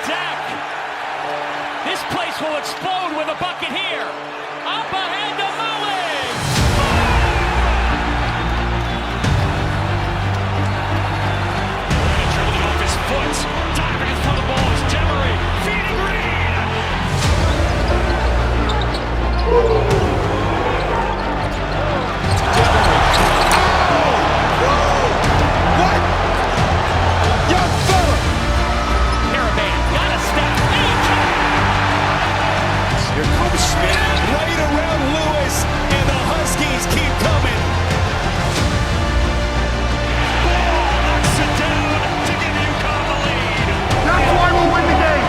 deck. This place will explode with a bucket here. Up ahead to Mullins. Dribbling off his foot. Diving in front of the ball is Demery. Feeding Reed. What? Young fella! Caravan got a step. Here comes Smith, right around Lewis, and the Huskies keep coming. Ball knocks it down to give UConn the lead. That's why we'll win the game.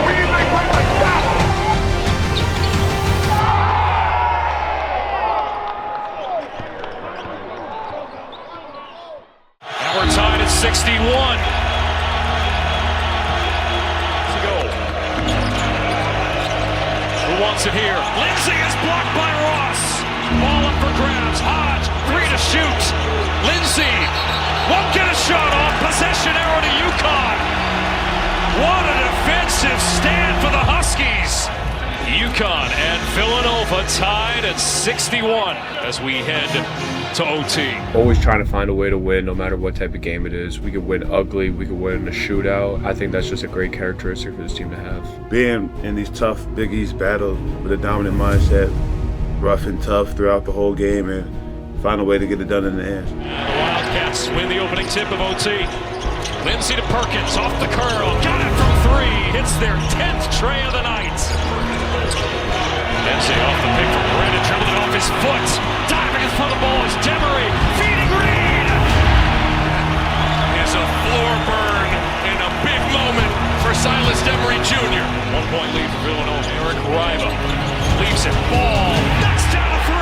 We need to make play like that. And we're tied at 61. To go. Who wants it here? Lindsay is blocked by Ross. Ball up for grabs. Hodge, 3 to shoot. Lindsay won't get a shot off. Possession arrow to UConn. What a defensive stand for the Huskies. UConn and Villanova tied at 61 as we head to OT. Always trying to find a way to win no matter what type of game it is. We could win ugly, we could win in a shootout. I think that's just a great characteristic for this team to have. Being in these tough Big East battles with a dominant mindset, rough and tough throughout the whole game, and find a way to get it done in the end. And the Wildcats win the opening tip of OT. Lindsay to Perkins, off the curl, got it from 3, hits their 10th tray of the night. Lindsay off the pick from Brandon, dribbling off his foot, diving in front of the ball is Demery, feeding Reed. Is a floor burn in a big moment for Silas Demery Jr. 1 point lead for Villanova. Eric Riva leaves it, ball, knocks down a 3.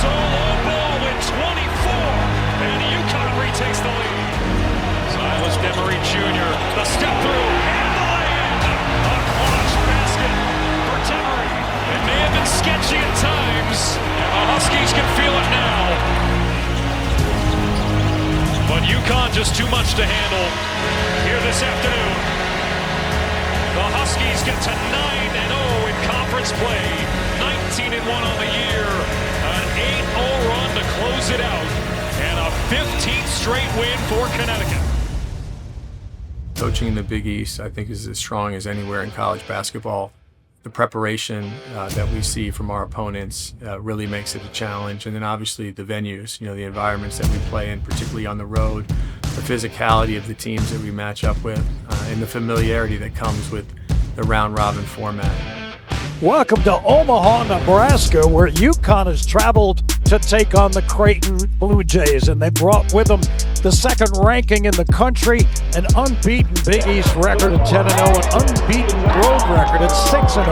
Solo ball with 24. And UConn retakes the lead. Silas Demery Jr., the step through, and the lay-in. A clutch basket for Demery. It may have been sketchy at times, and the Huskies can feel it now. But UConn just too much to handle here this afternoon. The Huskies get to 9-0 in conference play, 19-1 on the year, an 8-0 run to close it out. And a 15th straight win for Connecticut. Coaching in the Big East, I think, is as strong as anywhere in college basketball. The preparation that we see from our opponents really makes it a challenge. And then obviously the venues, the environments that we play in, particularly on the road, the physicality of the teams that we match up with, and the familiarity that comes with the round-robin format. Welcome to Omaha, Nebraska, where UConn has traveled to take on the Creighton Blue Jays, and they brought with them the second ranking in the country, an unbeaten Big East record at 10-0, an unbeaten road record at 6-0,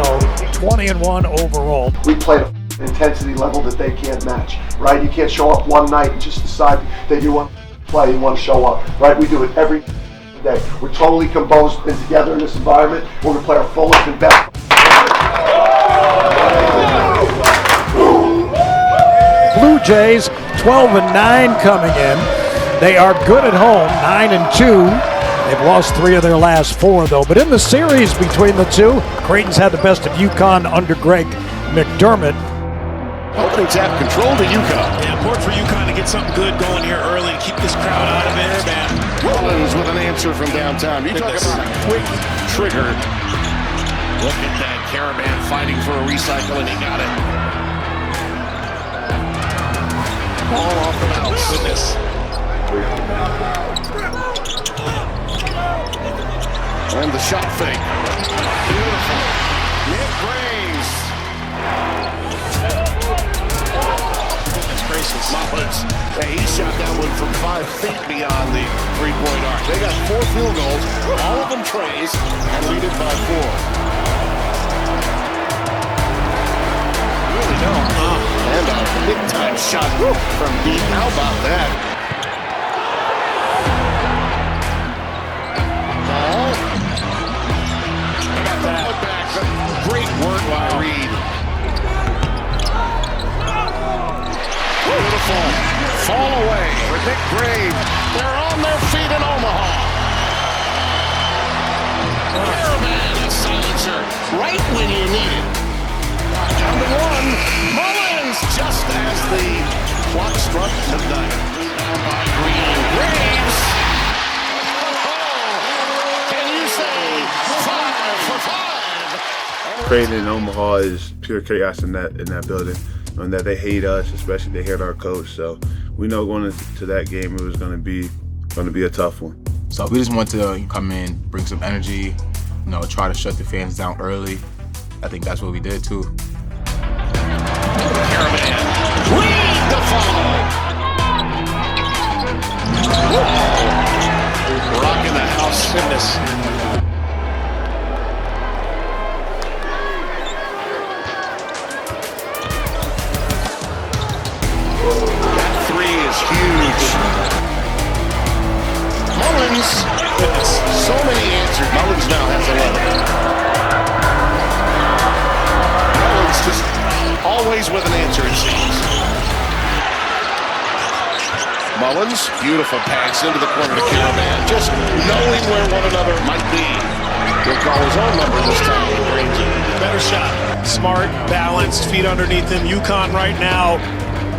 20-1 overall. We played an intensity level that they can't match, right? You can't show up one night and just decide that you want to play, you want to show up, right? We do it every day. We're totally composed and together in this environment. We're going to play our fullest and best. Blue Jays 12-9 coming in. They are good at home, 9-2. They've lost 3 of their last 4 though. But in the series between the two, Creighton's had the best of UConn under Greg McDermott. Openings have control to UConn. Yeah, important for UConn to get something good going here early and keep this crowd out of it. Mullins with an answer from downtown. You talk about a quick trigger. Look at that, Caravan fighting for a recycle, and he got it. Ball off the mouse. Goodness. And the shot fake. Beautiful. Nick Graves. Goodness gracious. Mullins. Hey, he shot that one from 5 feet beyond the three-point arc. They got 4 field goals, all of them trays, and lead it by 4. Really don't. And a big-time shot from deep. How about that? Ball. How about that? Back. Great work by Reed. Beautiful. Fall away for Nick Graves. They're on their feet in Omaha. Caravan, a silencer, right when you need it. Down to one. Mullins, just as the clock struck midnight. By Green. Graves. Can you say 5 for 5? Creighton in Omaha is pure chaos in that building. And that they hate us, especially they hate our coach. So we know going into that game it was going to be a tough one. So we just want to come in, bring some energy, try to shut the fans down early. I think that's what we did too. Caravan, lead the follow. Whoa. Rocking the house. Goodness. That three is huge. Mullins, goodness, so many answers. Mullins now has 11. Mullins just always with an answer, it seems. Mullins, beautiful pass into the corner to Caravan, just knowing where one another might be. He'll call his own number this time. He brings it. Better shot. Smart, balanced, feet underneath him. UConn right now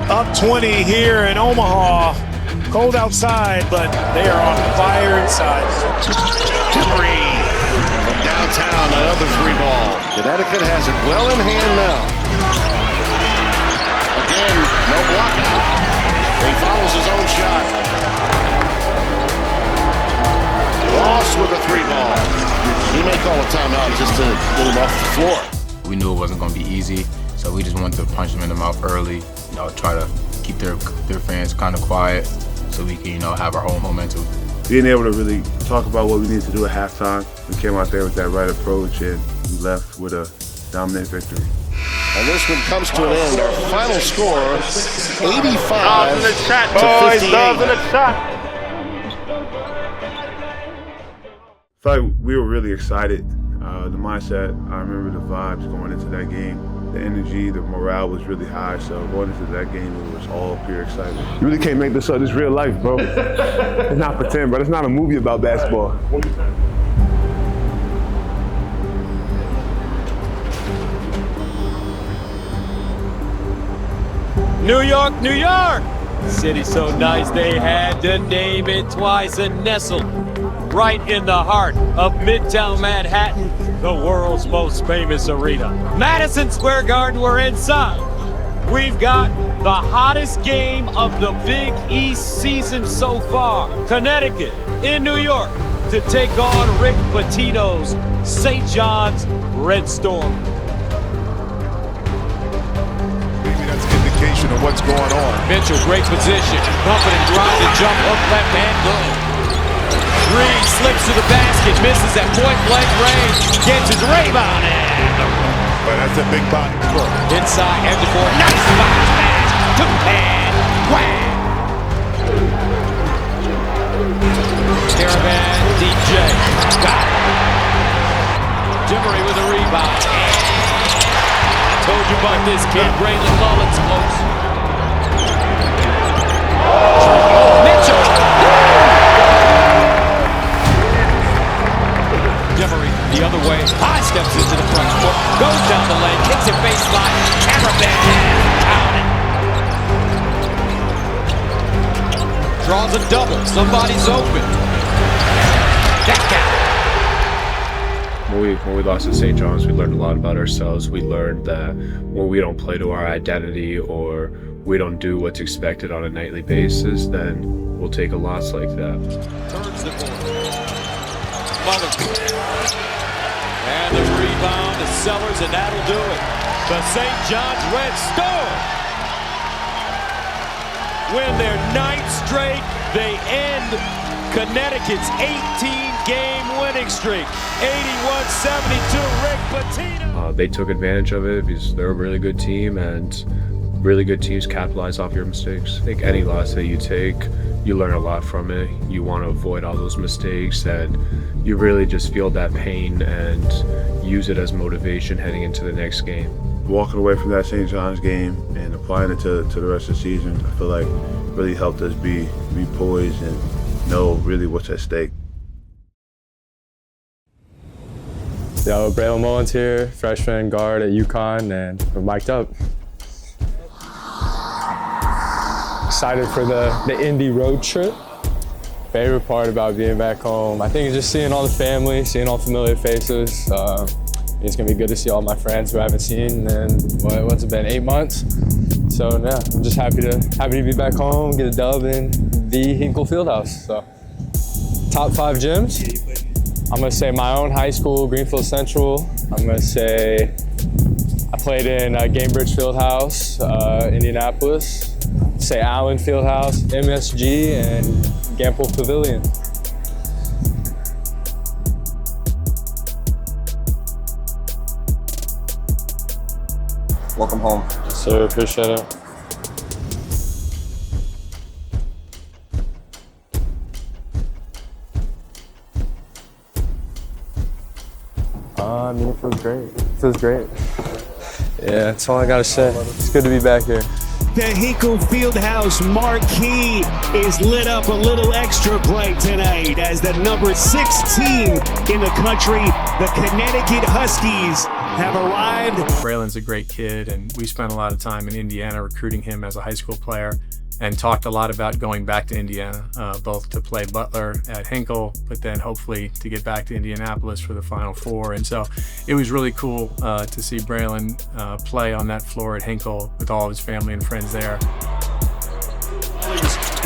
up 20 here in Omaha. Cold outside, but they are on fire inside. Three from downtown, another three ball. Connecticut has it well in hand now. Again, no block out. He follows his own shot. Ross with a three ball. He may call a timeout just to get him off the floor. We knew it wasn't going to be easy, so we just wanted to punch them in the mouth early. Try to keep their fans kind of quiet so we can, have our own momentum. Being able to really talk about what we need to do at halftime, we came out there with that right approach and we left with a dominant victory. And this one comes to an end. Our final score, 85 in the chat, to boys. 58. In the chat. I felt like we were really excited. The mindset, I remember the vibes going into that game. The energy, the morale was really high, so going into that game, it was all pure excitement. You really can't make this up. This real life, bro. It's not pretend, bro. It's not a movie about basketball. New York, New York! City so nice they had to name it twice and nestled right in the heart of Midtown Manhattan, the world's most famous arena. Madison Square Garden, we're inside. We've got the hottest game of the Big East season so far. Connecticut in New York to take on Rick Pitino's St. John's Red Storm. Maybe that's an indication of what's going on. Mitchell, great position. Bumping and grinding, jump hook, left hand, good. Green slips to the basket, misses at point-blank range, gets his rebound, But that's a big body score. inside, edge of court, nice bounce pass, to and wham! Caravan, DJ, got it. Jimmery with a rebound. I told you about this kid, Braylon Mullins close. Mitchell! Jimmery the other way, high steps into the front court, goes down the lane, kicks it baseline, Caravan, count it. Draws a double, somebody's open. When we lost to St. John's, we learned a lot about ourselves. We learned that when we don't play to our identity or we don't do what's expected on a nightly basis, then we'll take a loss like that. Turns the ball. Mullins. And the rebound to Sellers, and that'll do it. The St. John's Red Storm win their 9th straight. They end Connecticut's 18-game winning streak. 81-72, Rick Pitino. They took advantage of it because they're a really good team, and really good teams capitalize off your mistakes. I think any loss that you take, you learn a lot from it. You want to avoid all those mistakes, and you really just feel that pain and use it as motivation heading into the next game. Walking away from that St. John's game and applying it to the rest of the season, I feel like really helped us be poised and know really what's at stake. Yo, Braylon Mullins here, freshman guard at UConn, and we're mic'd up. Excited for the Indy road trip. Favorite part about being back home, I think, is just seeing all the family, seeing all familiar faces. It's gonna be good to see all my friends who I haven't seen in, what's it been, 8 months? So yeah, I'm just happy to be back home, get a dub in the Hinkle Fieldhouse. So, top 5 gyms. I'm gonna say my own high school, Greenfield Central. I'm gonna say I played in Gamebridge Fieldhouse, Indianapolis. Say Allen Fieldhouse, MSG, and Gamble Pavilion. Welcome home. Yes, sir, appreciate it. I mean, it feels great. It feels great. Yeah, that's all I gotta say. It's good to be back here. The Hinkle Fieldhouse marquee is lit up a little extra bright tonight as the number 16 in the country, the Connecticut Huskies, have arrived. Braylon's a great kid, and we spent a lot of time in Indiana recruiting him as a high school player and talked a lot about going back to Indiana, both to play Butler at Hinkle, but then hopefully to get back to Indianapolis for the Final Four. And so it was really cool to see Braylon play on that floor at Hinkle with all of his family and friends there.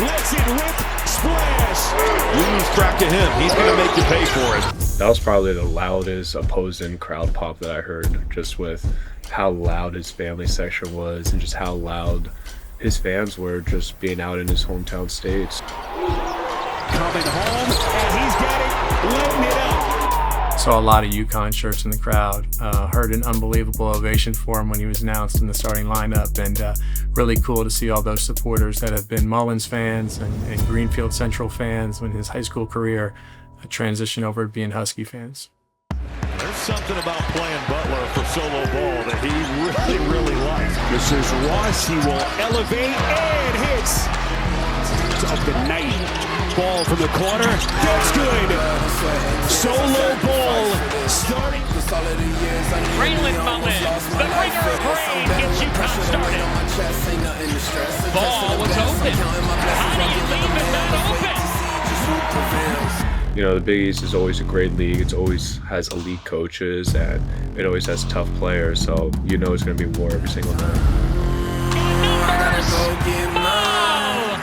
Lets it rip, splash! You lose track of him, he's going to make you pay for it. That was probably the loudest opposing crowd pop that I heard, just with how loud his family section was and just how loud his fans were just being out in his hometown states. Coming home, and he's got it, letting it out. Saw a lot of UConn shirts in the crowd. Heard an unbelievable ovation for him when he was announced in the starting lineup, and really cool to see all those supporters that have been Mullins fans and Greenfield Central fans when his high school career transitioned over to being Husky fans. There's something about playing Butler for solo ball that he really likes. This is Ross. He will elevate and hits. Of the night. Ball from the corner. That's good. Solo ball starting. Braylon Mullins, the bringer of rain, gets UConn started. Ball was open. How do you leave it that open? You know, the Big East is always a great league. It always has elite coaches, and it always has tough players. So you know it's going to be war every single night. Numbers. Ball.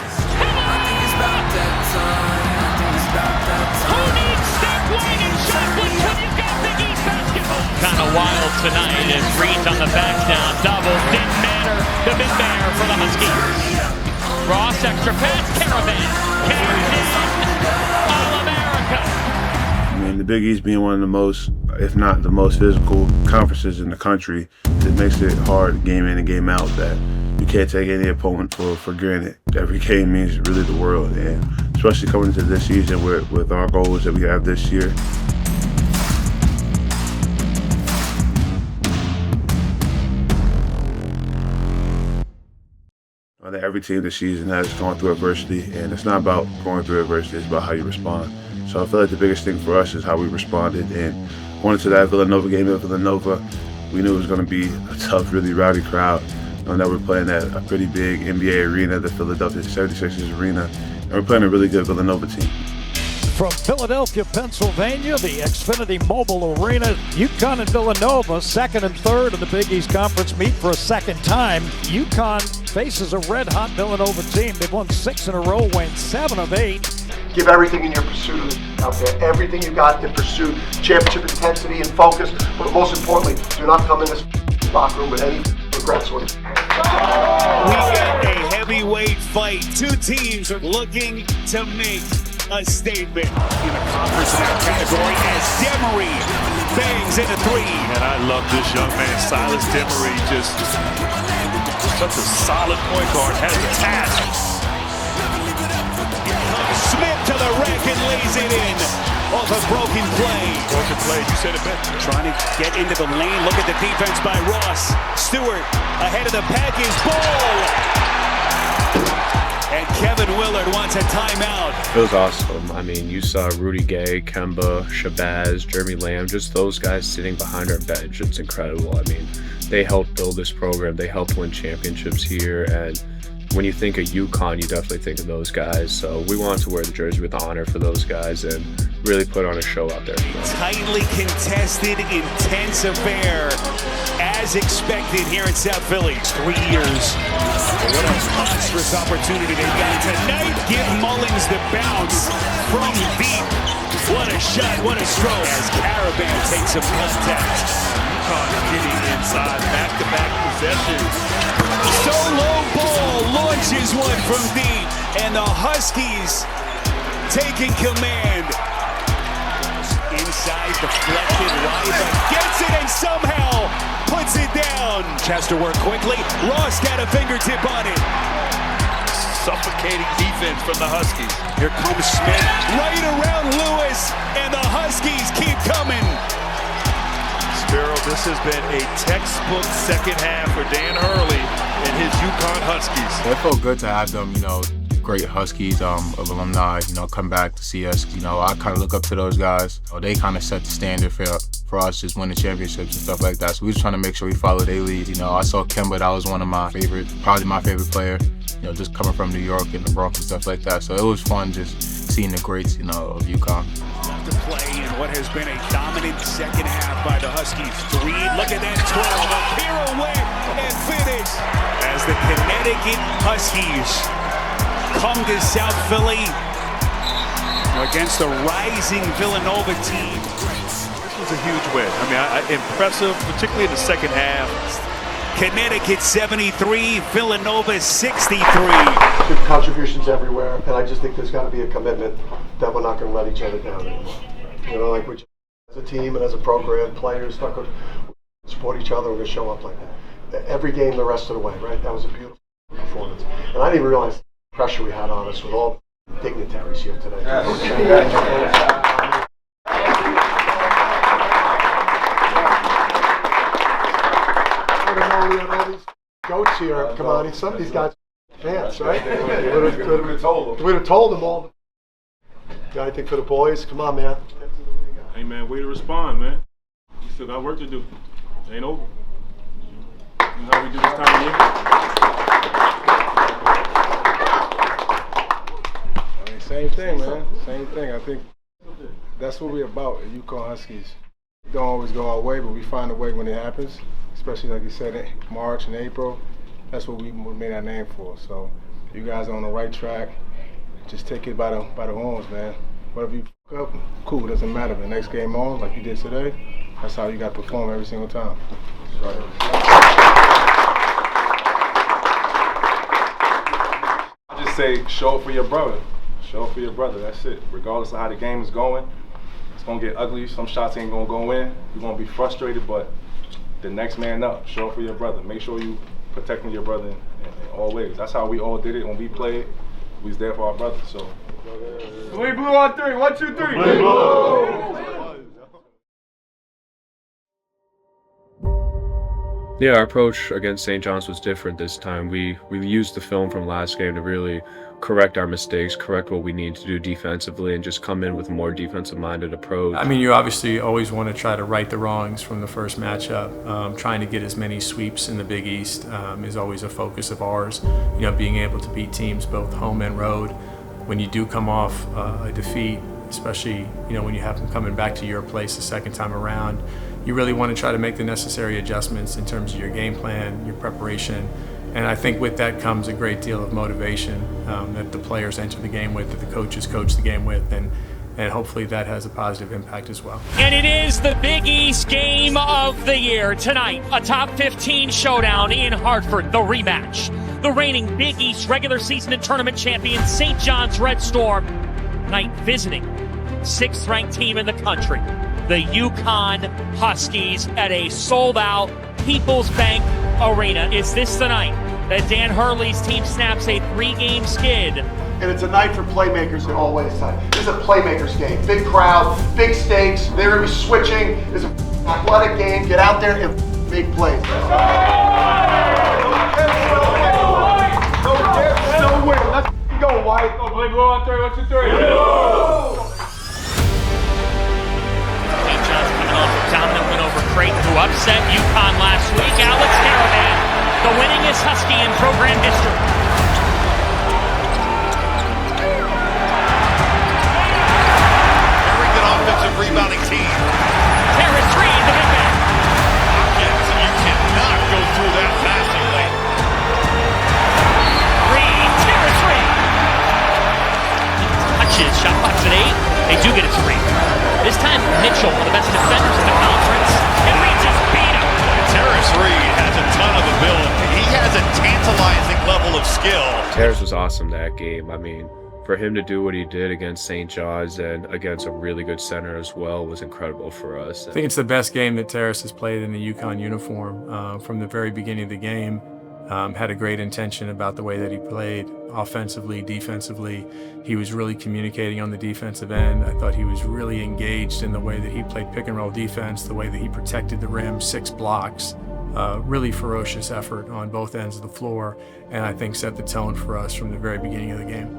Who needs step line and shot when you've got Big East basketball? Kind of wild tonight as Reed's on the back down. Double didn't matter. The big bear for the Huskies. Ross extra pass. Caravan. Carried in. I mean, the Big East being one of the most, if not the most physical conferences in the country, it makes it hard game in and game out that you can't take any opponent for granted. Every game means really the world, and especially coming into this season with our goals that we have this year. I think every team this season has gone through adversity, and it's not about going through adversity, it's about how you respond. So I feel like the biggest thing for us is how we responded, and going into that Villanova game at Villanova, we knew it was going to be a tough, really rowdy crowd. Knowing that we're playing at a pretty big NBA arena, the Philadelphia 76ers arena, and we're playing a really good Villanova team. From Philadelphia, Pennsylvania, the Xfinity Mobile Arena, UConn and Villanova, second and third in the Big East Conference, meet for a second time. UConn faces a red-hot Villanova team. They've won 6 in a row, win 7 of 8. Give everything in your pursuit of it out there. Everything you got to pursue championship intensity and focus. But most importantly, do not come in this locker room with any regrets. We got a heavyweight fight. Two teams are looking to make a statement in a conference in that category as Demery bangs in a 3. And I love this young man, Silas Demery, just such a solid point guard, has a task. Smith to the rack and lays it in off a broken play. Broken play, you said it better. Trying to get into the lane. Look at the defense by Ross. Stewart ahead of the package. Ball. And Kevin Willard wants a timeout. It was awesome. I mean, you saw Rudy Gay, Kemba, Shabazz, Jeremy Lamb, just those guys sitting behind our bench. It's incredible. I mean, they helped build this program. They helped win championships here. And when you think of UConn, you definitely think of those guys. So we wanted to wear the jersey with honor for those guys and really put on a show out there. Tightly contested, intense affair, as expected here in South Philly. 3 years. What a monstrous opportunity they've got tonight. Give Mullins the bounce from deep. What a shot, what a stroke. As Caravan takes some contact. UConn getting inside, back-to-back possessions. Solo ball launches one from deep, and the Huskies taking command. Inside, deflected right, but gets it and somehow puts it down. Chester work quickly. Ross got a fingertip on it. Suffocating defense from the Huskies. Here comes Smith right around Lewis, and the Huskies keep coming. Sparrow, this has been a textbook second half for Dan Hurley and his UConn Huskies. It felt good to have them, great Huskies of alumni, come back to see us. I kind of look up to those guys. They kind of set the standard for us, just winning championships and stuff like that. So we just trying to make sure we follow their lead. I saw Kemba, that was one of my favorite, probably my favorite player, just coming from New York and the Bronx and stuff like that. So it was fun just seeing the greats, of UConn. To play in what has been a dominant second half by the Huskies. Reed, look at that 12, a pirouette and finish as the Connecticut Huskies come to South Philly against the rising Villanova team. This was a huge win. I mean, impressive, particularly in the second half. Connecticut 73, Villanova 63. Good contributions everywhere, and I just think there's got to be a commitment that we're not going to let each other down anymore. Like we, as a team and as a program, players, not going to support each other. We're going to show up like that every game the rest of the way. Right? That was a beautiful performance, and I didn't even realize the pressure we had on us with all the dignitaries here today. We had all these goats here. Come on, some of these guys are fans, right? We'd have told them all. Got anything for the boys? Come on, man. Hey, man, way to respond, man. We still got work to do. It ain't over. You know how we do this time of year? I mean, same thing, man. Same thing. I think that's what we're about at UConn Huskies. We don't always go our way, but we find a way when it happens. Especially like you said, in March and April, that's what we made our name for. So you guys are on the right track. Just take it by the horns, man. Whatever you fuck up, cool, doesn't matter. The next game on, like you did today, that's how you got to perform every single time. I just say, show it for your brother. Show it for your brother, that's it. Regardless of how the game is going, it's going to get ugly. Some shots ain't going to go in. You're going to be frustrated, but the next man up. Show it for your brother. Make sure you protecting your brother in all ways. That's how we all did it when we played. We was there for our brother. So. Blue blue on three. 1, 2, 3. Blue, blue. Yeah, our approach against St. John's was different this time. We used the film from last game to really correct our mistakes, correct what we need to do defensively, and just come in with a more defensive-minded approach. I mean, you obviously always want to try to right the wrongs from the first matchup. Trying to get as many sweeps in the Big East is always a focus of ours. Being able to beat teams both home and road. When you do come off a defeat, especially when you have them coming back to your place the second time around, you really want to try to make the necessary adjustments in terms of your game plan, your preparation. And I think with that comes a great deal of motivation that the players enter the game with, that the coaches coach the game with, and hopefully that has a positive impact as well. And it is the Big East game of the year. Tonight, a top 15 showdown in Hartford, the rematch. The reigning Big East regular season and tournament champion, St. John's Red Storm, tonight visiting 6th-ranked team in the country, the UConn Huskies, at a sold-out People's Bank Arena. Is this the night that Dan Hurley's team snaps a 3-game skid? And it's a night for playmakers in all ways. This is a playmakers game. Big crowd, big stakes. They're going to be switching. It's an athletic game. Get out there and make plays. No win. go, White. Go, play blue on 3. 1, 2, 3. St. John's coming off a dominant win over Creighton, who upset UConn last week. Alex Caravan, the winningest Husky in program history. Very good offensive rebounding team. Terrace Reed, the big man. You cannot go through that passing lane. Reed, Terrace Reed. Touches, shot clock's at 8. They do get it to Reed. This time, Mitchell, one of the best defenders in the conference, and Reed just beat him. Terrace Reed has a ton of ability. He has a tantalizing level of skill. Terrace was awesome that game. I mean, for him to do what he did against St. John's and against a really good center as well was incredible for us. I think it's the best game that Terrace has played in the UConn uniform from the very beginning of the game. Had a great intention about the way that he played offensively, defensively. He was really communicating on the defensive end. I thought he was really engaged in the way that he played pick and roll defense, the way that he protected the rim, 6 blocks. Really ferocious effort on both ends of the floor, and I think set the tone for us from the very beginning of the game.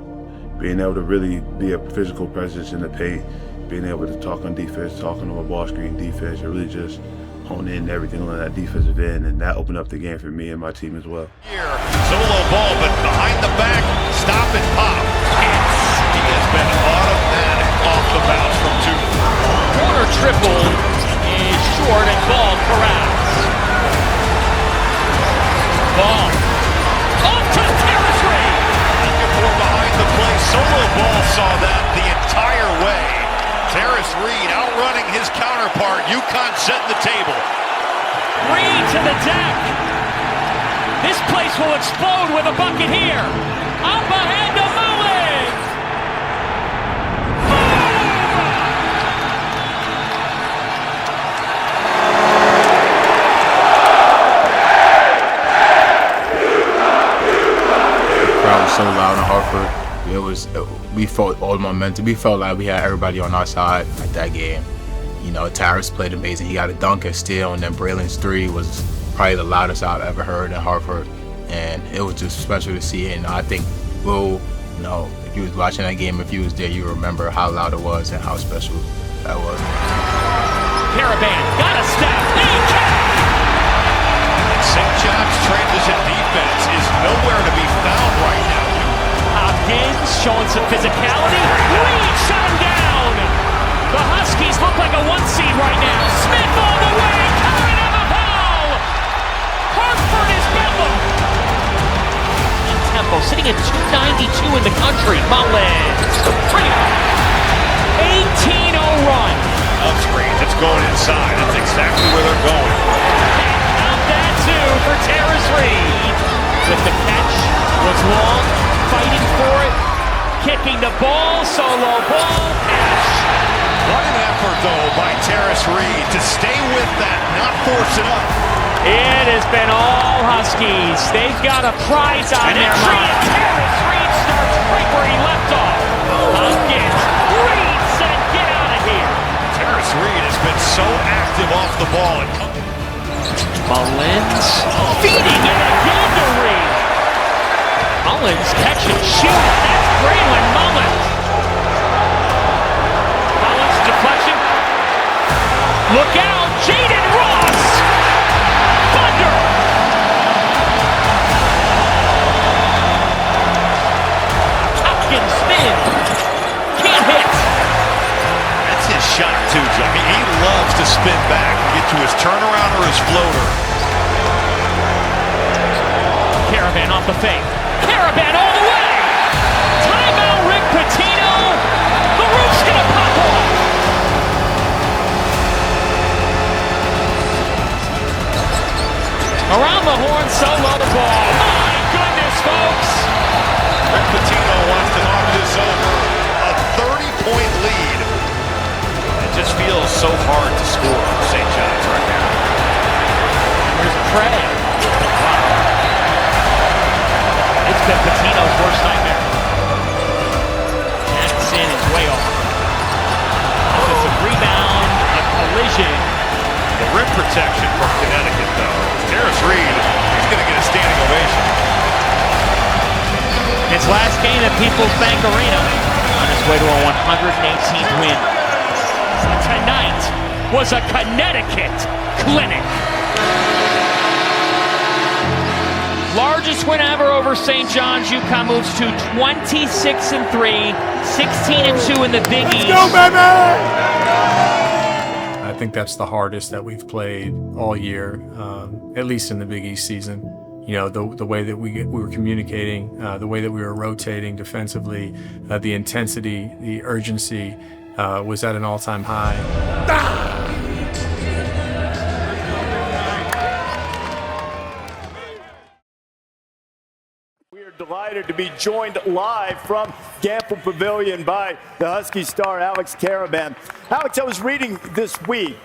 Being able to really be a physical presence in the paint, being able to talk on defense, talking on a ball screen defense, and really just hone in everything on that defensive end, and that opened up the game for me and my team as well. Here, solo ball, but behind the back, stop and pop. Hits. He has been automatic off the bounce from 2. Corner triple is short and ball corrals. Ball. Off to Terrace Reed. Looking for behind the play. Solo ball saw that the entire way. Terrace Reed outrunning his counterpart. UConn setting the table. Reed to the deck. This place will explode with a bucket here. Up ahead to Mullins. The crowd was so loud in Hartford. We felt all the momentum. We felt like we had everybody on our side at that game. You know, Terrace played amazing. He got a dunk and steal, and then Braylon's 3 was probably the loudest I've ever heard in Hartford. And it was just special to see it. And I think Will, you know, if you was watching that game, if you was there, you remember how loud it was and how special that was. Caravan got a step. St. John's transition defense is nowhere to be found right now. Hopkins showing some physicality. Reed shut him down. The Huskies look like a 1 seed right now. Smith all the way. Coming out of foul. Hartford is bedlam. In tempo, sitting at 292 in the country. Mullins. 18-0 run. Up screens, it's going inside. That's exactly where they're going. Count that too for Terrace Reed. With the catch was long, fighting for it, kicking the ball, solo ball, catch. What an effort, though, by Terrace Reed to stay with that, not force it up. It has been all Huskies. They've got a prize on their mind. Terrace Reed starts right where he left off. Huskies. Reed said, get out of here. Terrace Reed has been so active off the ball. Mullins feeding it again to Reed. Mullins catch and shoot. That's Braylon Mullins. Mullins deflection. Look out, Jaden Ross. Thunder. Hopkins spin. Can't hit. That's his shot too, Johnny. He loves to spin back, get to his turnaround or his floater. Caravan off the fake. Caravan all the way. Timeout, Rick Pitino. The roof's gonna pop off. Around the horn, solo the ball. My goodness, folks. Rick Pitino wants to knock this over. A 30-point lead. It just feels so hard to score for St. John's right now. Here's Craig. It's been Pitino's worst nightmare. Jackson is way off. Offensive rebound, a collision. The rim protection from Connecticut, though. Terrace Reed, he's going to get a standing ovation. And its last game at People's Bank Arena on its way to a 118th win. Tonight was a Connecticut clinic. Largest win ever over St. John's. UConn moves to 26-3, 16-2 in the Big East. Let's go, baby! I think that's the hardest that we've played all year, at least in the Big East season. You know, the way that we were communicating, the way that we were rotating defensively, the intensity, the urgency was at an all-time high. Delighted to be joined live from Gamble Pavilion by the Husky star Alex Caravan. Alex, I was reading this week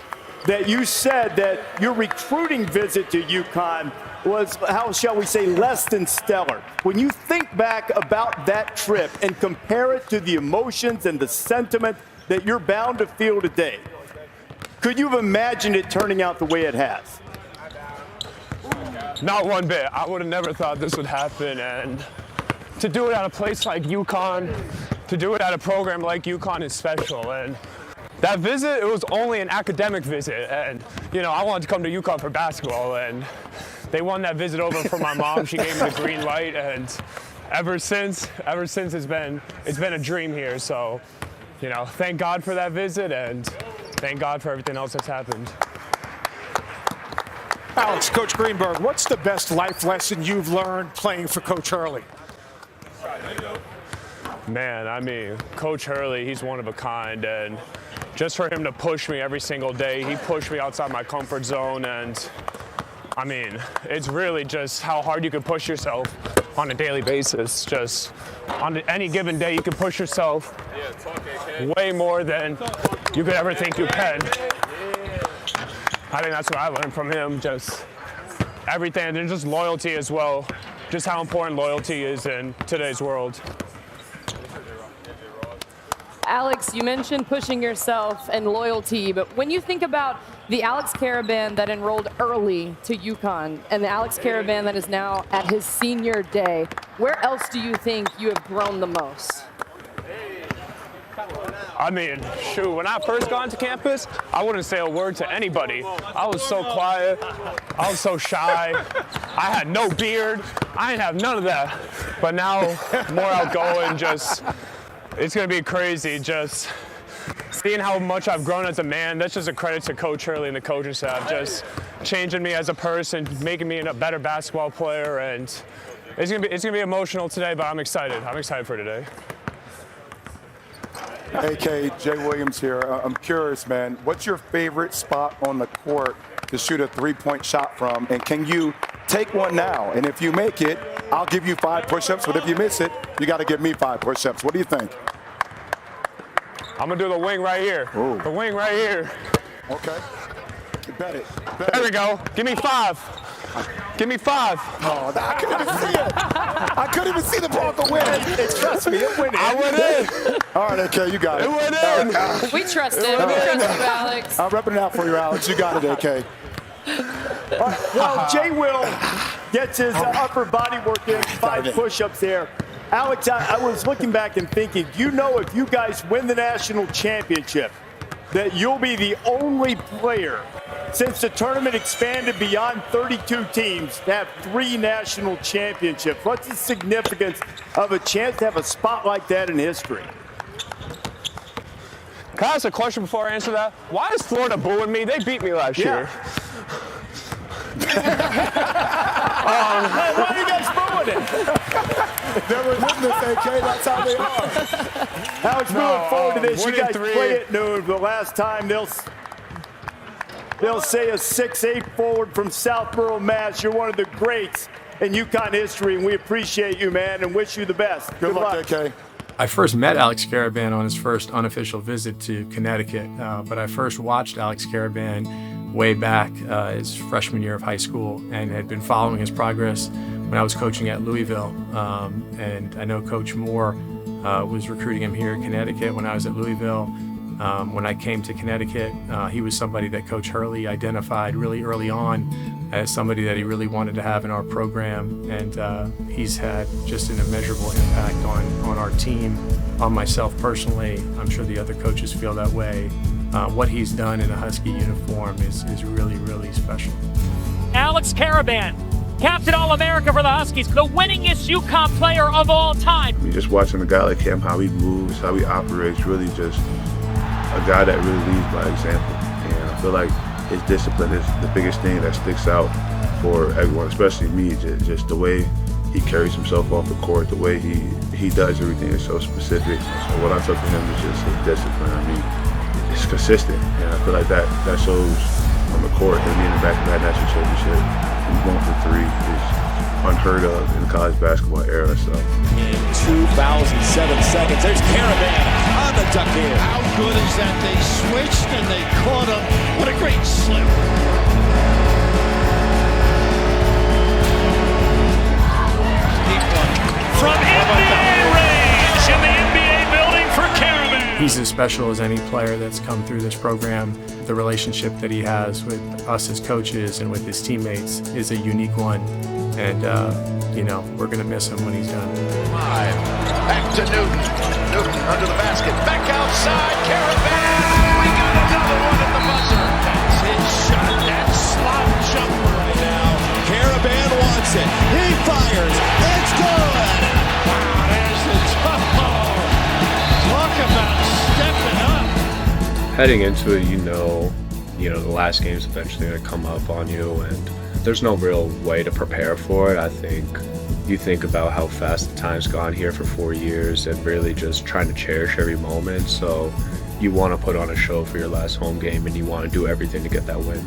that you said that your recruiting visit to UConn was, how shall we say, less than stellar. When you think back about that trip and compare it to the emotions and the sentiment that you're bound to feel today, could you have imagined it turning out the way it has? Not one bit. I would have never thought this would happen, and to do it at a place like UConn, to do it at a program like UConn is special. And that visit, it was only an academic visit, and you know, I wanted to come to UConn for basketball, and they won that visit over for my mom. She gave me the green light, and ever since it's been a dream here. So, you know, thank God for that visit, and thank God for everything else that's happened. Alex, Coach Greenberg, what's the best life lesson you've learned playing for Coach Hurley? Man, I mean, Coach Hurley, he's one of a kind, and just for him to push me every single day, he pushed me outside my comfort zone, and I mean, it's really just how hard you can push yourself on a daily basis. Just on any given day, you can push yourself way more than you could ever think you can. I think that's what I learned from him, just everything, and just loyalty as well, just how important loyalty is in today's world. Alex, you mentioned pushing yourself and loyalty, but when you think about the Alex Caravan that enrolled early to UConn and the Alex Caravan that is now at his senior day, where else do you think you have grown the most? I mean, shoot, when I first got into campus, I wouldn't say a word to anybody. I was so quiet. I was so shy. I had no beard. I didn't have none of that. But now, more outgoing, just, it's going to be crazy. Just seeing how much I've grown as a man, that's just a credit to Coach Hurley and the coaching staff. Just changing me as a person, making me a better basketball player. And it's gonna be emotional today, but I'm excited. I'm excited for today. AK, Jay Williams here. I'm curious, man, what's your favorite spot on the court to shoot a three-point shot from? And can you take one now? And if you make it, I'll give you 5 push-ups. But if you miss it, you got to give me 5 push-ups. What do you think? I'm going to do the wing right here. Ooh. The wing right here. Okay. Bet it. There we go. Give me 5. Give me 5. Oh, I couldn't even see it. I couldn't even see the ball go in. Trust me, it went in. I went in. All right, AK, you got it. It went in. We trust him. We trust you, Alex. I'm repping it out for you, Alex. You got it, AK. Well, Jay Will gets his upper body work in, 5 push-ups there. Alex, I was looking back and thinking, you know, if you guys win the national championship, that you'll be the only player since the tournament expanded beyond 32 teams to have 3 national championships. What's the significance of a chance to have a spot like that in history? Can I ask a question before I answer that? Why is Florida booing me? They beat me last year. Why are you guys booing it? Never witnessed, AK. That's how they are. Alex, we look forward to this. You guys play at noon. The last time they'll say a 6'8" forward from Southborough, Mass. You're one of the greats in UConn history, and we appreciate you, man, and wish you the best. Good luck, AK. I first met Alex Caravan on his first unofficial visit to Connecticut, but I first watched Alex Caravan way back his freshman year of high school and had been following his progress when I was coaching at Louisville. And I know Coach Moore was recruiting him here in Connecticut when I was at Louisville. When I came to Connecticut, he was somebody that Coach Hurley identified really early on as somebody that he really wanted to have in our program, and he's had just an immeasurable impact on our team, on myself personally. I'm sure the other coaches feel that way. What he's done in a Husky uniform is really, really special. Alex Caravan, Captain All-America for the Huskies, the winningest UConn player of all time. I mean, just watching a guy like him, how he moves, how he operates, really just a guy that really leads by example. And I feel like his discipline is the biggest thing that sticks out for everyone, especially me. Just the way he carries himself off the court, the way he does everything is so specific. So what I took from him is just his discipline. I mean, it's consistent, and I feel like that shows on the court. And being in the back-to-back national championship, and going for 3 is unheard of in the college basketball era. So. In 2007 seconds, there's Caravan on the duck here. How good is that? They switched and they caught him. What a great slip. From NBA range in the NBA building for Caravan. He's as special as any player that's come through this program. The relationship that he has with us as coaches and with his teammates is a unique one. And, we're going to miss him when he's done. Back to Newton. Newton under the basket. Back outside. Caravan. We got another one at the buzzer. That's his shot. That slot jumper right now. Caravan wants it. He fires. It's good. Wow, there's the toe. Talk about stepping up. Heading into it, the last game's eventually going to come up on you, and there's no real way to prepare for it. I think you think about how fast the time's gone here for 4 years and really just trying to cherish every moment. So you want to put on a show for your last home game, and you want to do everything to get that win.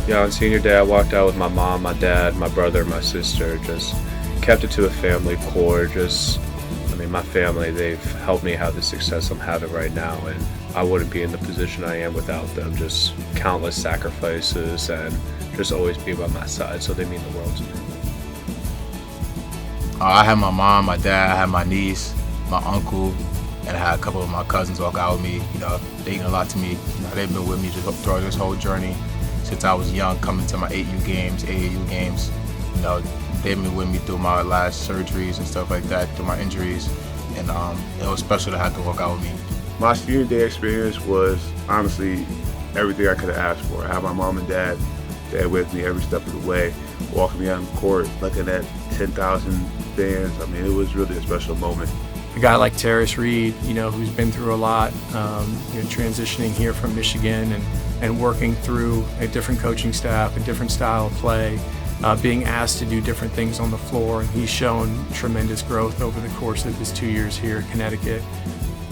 Yeah, on senior day, I walked out with my mom, my dad, my brother, my sister. Just kept it to a family core. My family, they've helped me have the success I'm having right now, and I wouldn't be in the position I am without them. Just countless sacrifices and just always being by my side, so they mean the world to me. I had my mom, my dad, I had my niece, my uncle, and I had a couple of my cousins walk out with me. They mean a lot to me. They've been with me throughout this whole journey since I was young, coming to my AAU games. They've been with me through my last surgeries and stuff like that, through my injuries, and it was special to have to walk out with me. My senior day experience was honestly everything I could have asked for. I had my mom and dad there with me every step of the way, walking me on the court, looking at 10,000 fans. It was really a special moment. A guy like Terrace Reed, who's been through a lot, transitioning here from Michigan and working through a different coaching staff, a different style of play, being asked to do different things on the floor, and he's shown tremendous growth over the course of his 2 years here at Connecticut.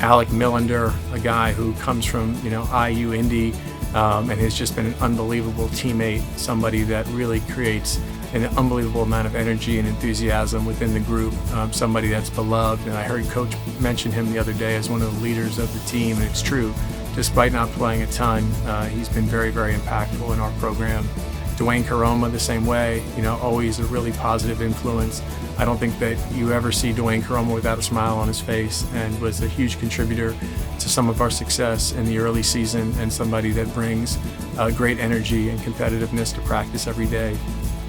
Alec Millender, a guy who comes from IU Indy and has just been an unbelievable teammate, somebody that really creates an unbelievable amount of energy and enthusiasm within the group, somebody that's beloved. And I heard Coach mention him the other day as one of the leaders of the team, and it's true. Despite not playing a ton, he's been very, very impactful in our program. Dwayne Caroma the same way, always a really positive influence. I don't think that you ever see Dwayne Caroma without a smile on his face, and was a huge contributor to some of our success in the early season, and somebody that brings great energy and competitiveness to practice every day.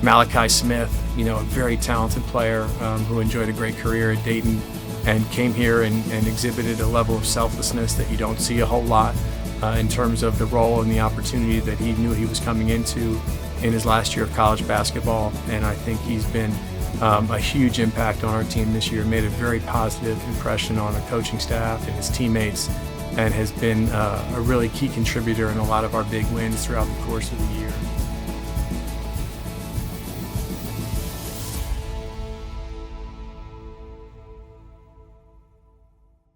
Malachi Smith, a very talented player who enjoyed a great career at Dayton and came here and exhibited a level of selflessness that you don't see a whole lot in terms of the role and the opportunity that he knew he was coming into in his last year of college basketball. And I think he's been a huge impact on our team this year, made a very positive impression on our coaching staff and his teammates, and has been a really key contributor in a lot of our big wins throughout the course of the year.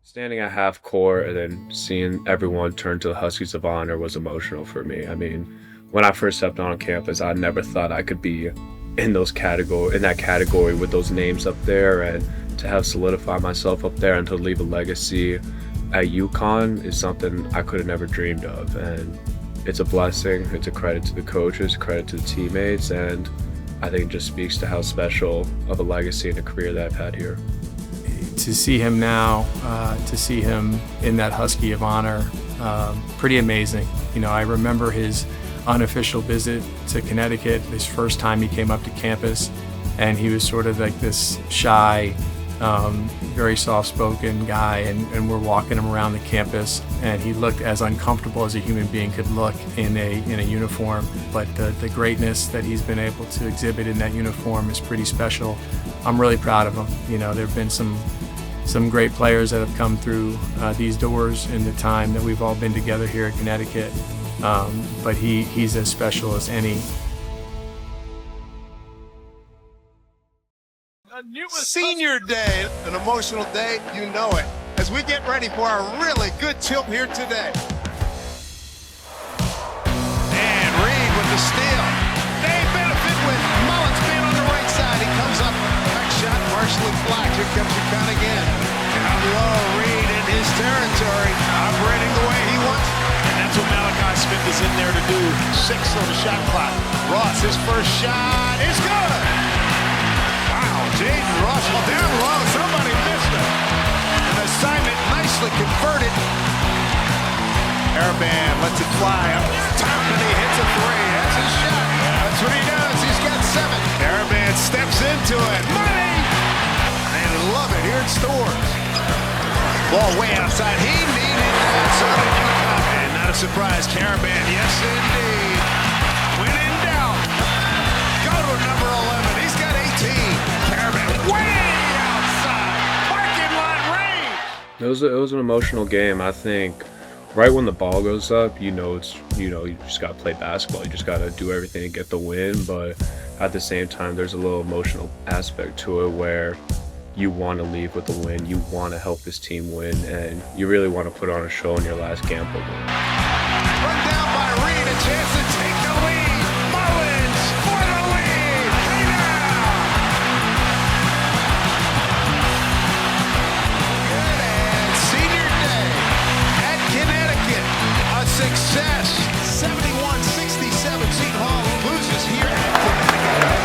Standing at half court and then seeing everyone turn to the Huskies of Honor was emotional for me. When I first stepped on campus, I never thought I could be in that category with those names up there, and to have solidified myself up there and to leave a legacy at UConn is something I could have never dreamed of. And it's a blessing. It's a credit to the coaches, credit to the teammates, and I think it just speaks to how special of a legacy and a career that I've had here. To see him now, to see him in that Husky of Honor, pretty amazing. You know, I remember his unofficial visit to Connecticut, his first time he came up to campus, and he was sort of like this shy, very soft-spoken guy, and we're walking him around the campus, and he looked as uncomfortable as a human being could look in a uniform. But the greatness that he's been able to exhibit in that uniform is pretty special. I'm really proud of him. You know, there have been some great players that have come through these doors in the time that we've all been together here at Connecticut, but he's as special as any. Senior Day, an emotional day, you know it, as we get ready for a really good tilt here today. And Reed with the steal. They benefit with Mullins being on the right side. He comes up, back shot, partially blocked. Here comes UConn again. Down low, Reed in his territory, operating the way he wants. And that's what Malachi Smith is in there to do. 6 on the shot clock. Ross, his first shot is good. Jaden Russell down low, somebody missed it. An assignment nicely converted. Araband lets it fly up top and he hits a 3. That's his shot. That's what he does. He's got 7. Araband steps into it. Money! And love it here at Stores. Ball way outside. He needed that. So did UConn. And not a surprise, Araband. Yes, indeed. When in doubt, go to number 11. He's got 18. Way outside, parking lot range. It was an emotional game. I think right when the ball goes up, you just gotta play basketball. You just gotta do everything to get the win. But at the same time, there's a little emotional aspect to it where you want to leave with a win. You want to help this team win, and you really want to put on a show in your last gamble. Run down by Reed, a chance to take the lead. Mullins for the lead. Hey now. Senior Day at Connecticut, a success. 71-67, Seton Hall loses here at Connecticut.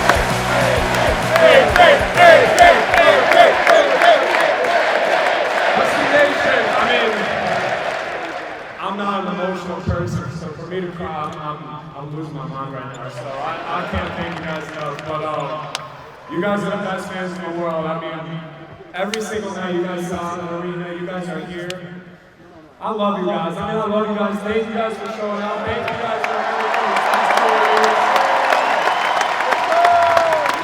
Husky Nation, I mean, I'm not an emotional person, so for me to cry, I'm losing my mind right now. So I can't thank you guys enough, but you guys are the best fans in the world. I mean, every single night you guys saw in the arena, you guys are here. I love you guys. I mean, I love you guys. Thank you guys for showing up. Thank you guys for everything.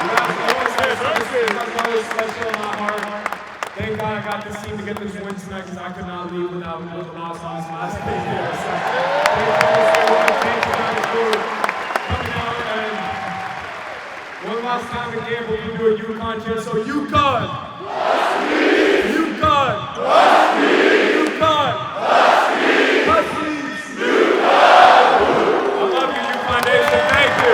You guys are always special in my heart. Thank God I got this team to get this win tonight because I could not leave without a loss on this last day here. So, thank you guys for coming out. And one last time to gamble, we do a UConn chant. So UConn! Huskies! UConn! Huskies! UConn! Huskies! Huskies! UConn! I love you, UConn Nation. Thank you.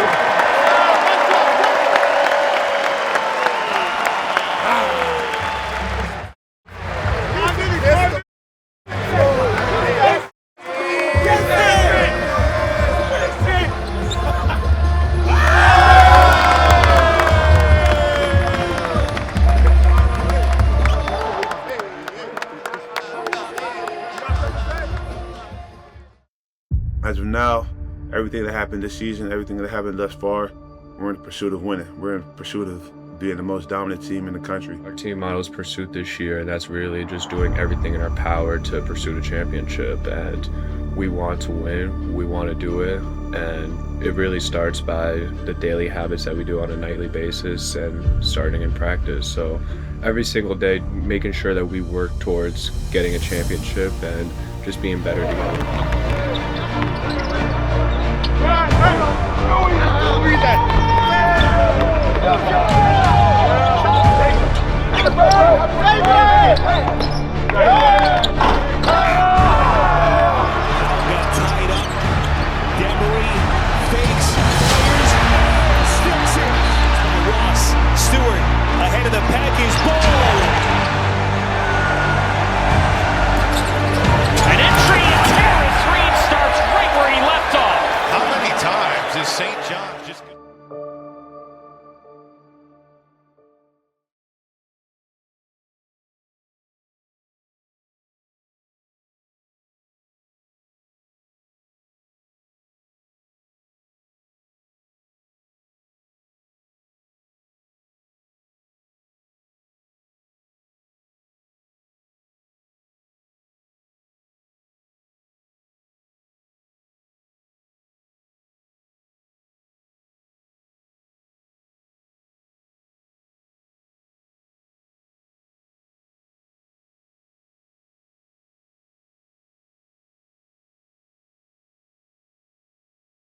As of now, everything that happened this season, everything that happened thus far, we're in pursuit of winning. We're in pursuit of being the most dominant team in the country. Our team motto is pursuit this year, and that's really just doing everything in our power to pursue a championship. And we want to win, we want to do it, and it really starts by the daily habits that we do on a nightly basis and starting in practice. So every single day, making sure that we work towards getting a championship and just being better together. Read that.